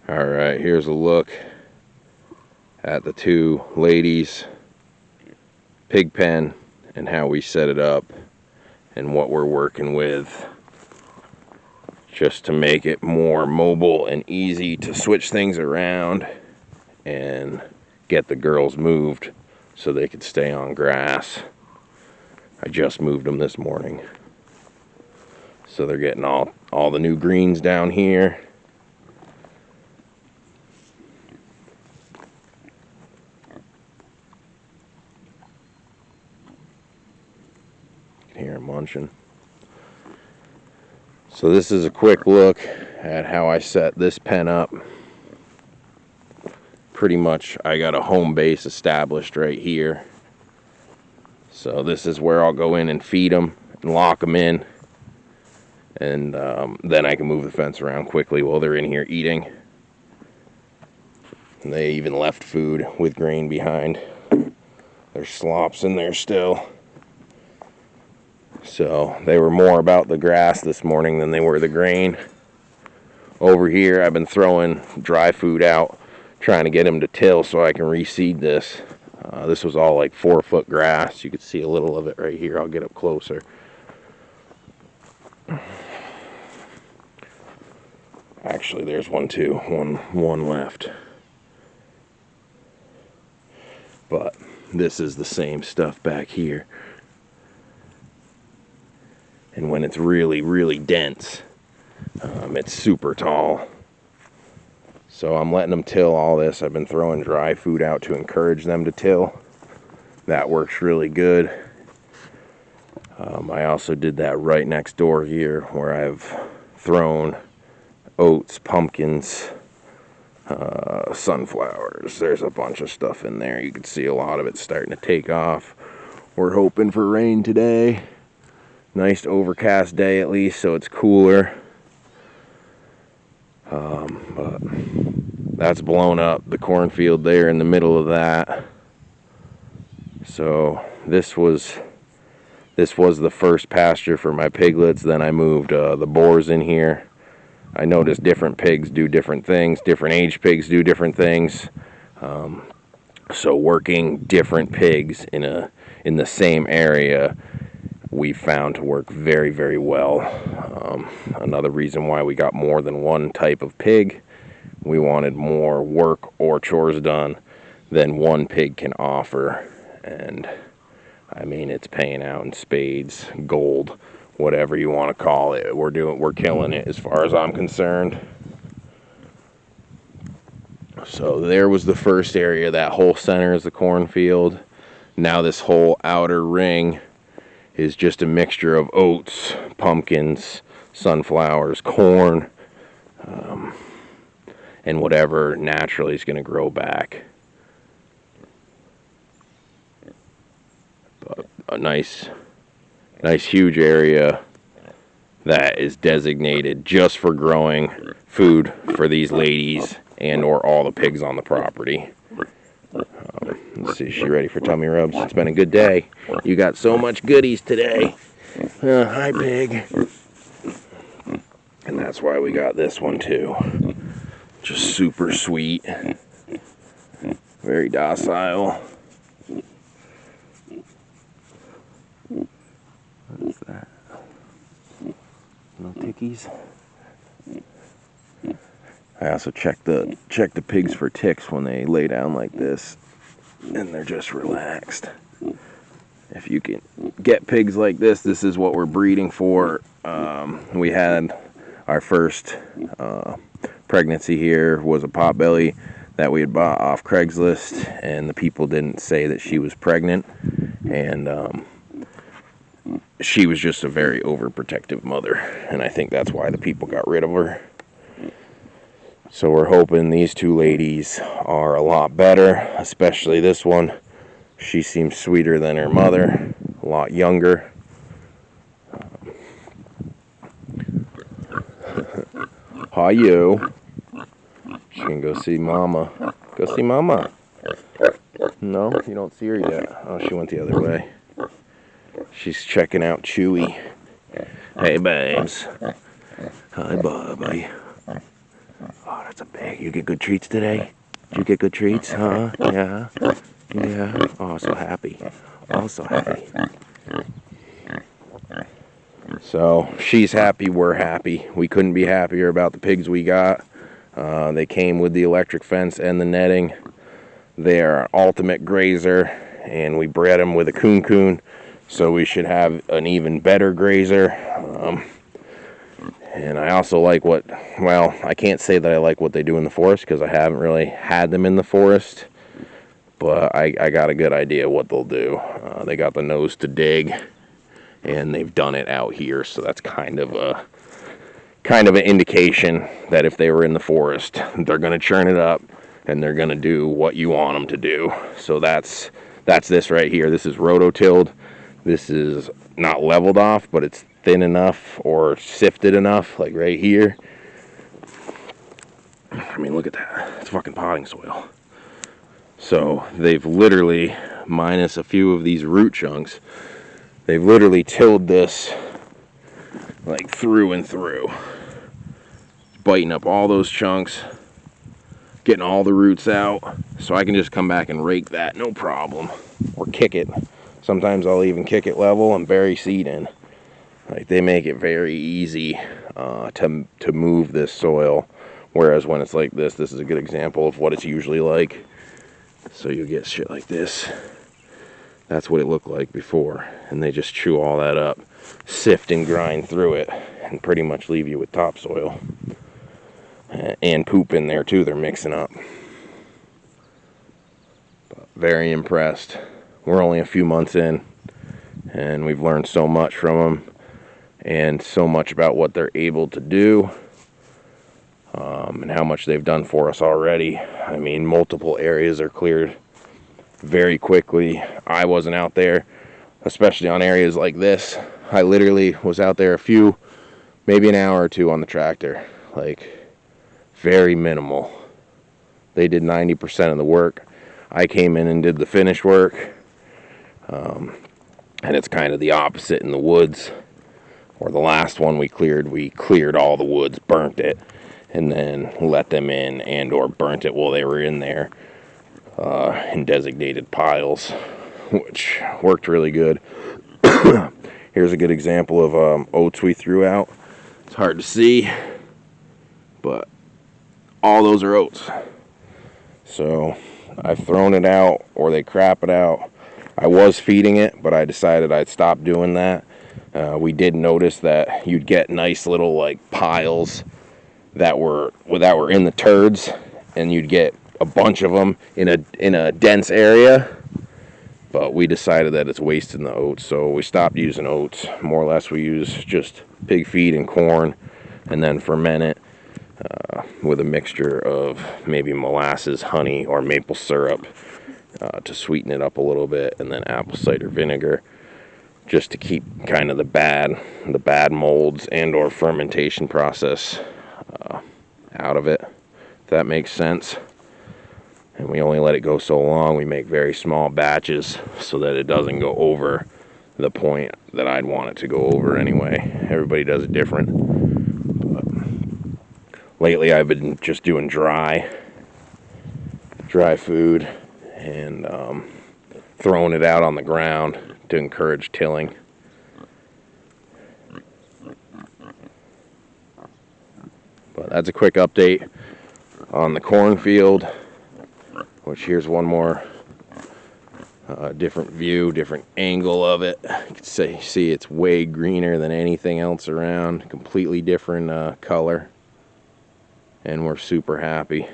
Alright, here's a look at the two ladies' pig pen and how we set it up and what we're working with, just to make it more mobile and easy to switch things around and get the girls moved so they could stay on grass. I just moved them this morning, so they're getting all the new greens down here. You can hear them munching. So this is a quick look at how I set this pen up. Pretty much I got a home base established right here. So this is where I'll go in and feed them and lock them in. And then I can move the fence around quickly while they're in here eating. And they even left food with grain behind. There's slops in there still. So they were more about the grass this morning than they were the grain. Over here I've been throwing dry food out, trying to get them to till so I can reseed this. This was all like 4-foot grass. You could see a little of it right here. I'll get up closer. Actually, there's one too. One left. But this is the same stuff back here. And when it's really, really dense, it's super tall. So I'm letting them till all this. I've been throwing dry food out to encourage them to till. That works really good. I also did that right next door here, where I've thrown oats, pumpkins, sunflowers. There's a bunch of stuff in there. You can see a lot of it starting to take off. We're hoping for rain today. Nice overcast day at least, so it's cooler. But that's blown up the cornfield there in the middle of that. So this was the first pasture for my piglets. Then I moved the boars in here. I noticed different pigs do different things. Different age pigs do different things. So working different pigs in the same area, we found to work very, very well. Another reason why we got more than one type of pig. We wanted more work or chores done than one pig can offer. And I mean, it's paying out in spades, gold, whatever you want to call it. We're killing it as far as I'm concerned. So there was the first area. That whole center is the cornfield. Now this whole outer ring is just a mixture of oats, pumpkins, sunflowers, corn, and whatever naturally is going to grow back. But a nice huge area that is designated just for growing food for these ladies and or all the pigs on the property. Let's see, is she ready for tummy rubs? It's been a good day. You got so much goodies today. Hi, pig. And that's why we got this one too. Just super sweet. Very docile. What is that? No tickies? I also check the pigs for ticks when they lay down like this, and they're just relaxed. If you can get pigs like this is what we're breeding for. We had our first pregnancy here was a potbelly that we had bought off Craigslist, and the people didn't say that she was pregnant, and she was just a very overprotective mother, and I think that's why the people got rid of her. So we're hoping these two ladies are a lot better, especially this one. She seems sweeter than her mother, a lot younger. Hi, you. She can go see Mama. Go see Mama. No, you don't see her yet. Oh, she went the other way. She's checking out Chewy. Hey, babes. Hi, Bobby. Oh, that's a big. You get good treats today? Did you get good treats, huh? Yeah. Yeah. Oh, so happy. Oh, so happy. So she's happy, we're happy. We couldn't be happier about the pigs we got. They came with the electric fence and the netting. They are an ultimate grazer, and we bred them with a coon, so we should have an even better grazer. And I also like well, I can't say that I like what they do in the forest because I haven't really had them in the forest, but I got a good idea what they'll do. They got the nose to dig, and they've done it out here, so that's kind of an indication that if they were in the forest, they're going to churn it up and they're going to do what you want them to do. So that's this right here. This is rototilled. This is not leveled off, but it's thin enough or sifted enough, like right here. I mean, look at that. It's fucking potting soil. So they've literally, minus a few of these root chunks, they've literally tilled this like through and through, biting up all those chunks, getting all the roots out, so I can just come back and rake that, no problem, or kick it. Sometimes I'll even kick it level and bury seed in. Like, they make it very easy to move this soil, whereas when it's like this is a good example of what it's usually like. So you get shit like this. That's what it looked like before, and they just chew all that up, sift and grind through it, and pretty much leave you with topsoil. And poop in there too, they're mixing up. But very impressed. We're only a few months in, and we've learned so much from them, and so much about what they're able to do, and how much they've done for us already. I mean, multiple areas are cleared very quickly. I wasn't out there, especially on areas like this. I literally was out there maybe an hour or two on the tractor. Like, very minimal. They did 90% of the work. I came in and did the finish work. And it's kind of the opposite in the woods. Or the last one we cleared all the woods, burnt it, and then let them in and or burnt it while they were in there in designated piles, which worked really good. Here's a good example of oats we threw out. It's hard to see, but all those are oats. So I've thrown it out, or they crap it out. I was feeding it, but I decided I'd stop doing that. We did notice that you'd get nice little like piles that were in the turds, and you'd get a bunch of them in a dense area. But we decided that it's wasting the oats, so we stopped using oats. More or less, we use just pig feed and corn, and then ferment it with a mixture of maybe molasses, honey, or maple syrup to sweeten it up a little bit, and then apple cider vinegar, just to keep kind of the bad molds and or fermentation process out of it, if that makes sense. And we only let it go so long. We make very small batches so that it doesn't go over the point that I'd want it to go over anyway. Everybody does it different. But lately I've been just doing dry food and throwing it out on the ground to encourage tilling. But that's a quick update on the cornfield, which here's one more different view, different angle of it. You can see it's way greener than anything else around, completely different color, and we're super happy.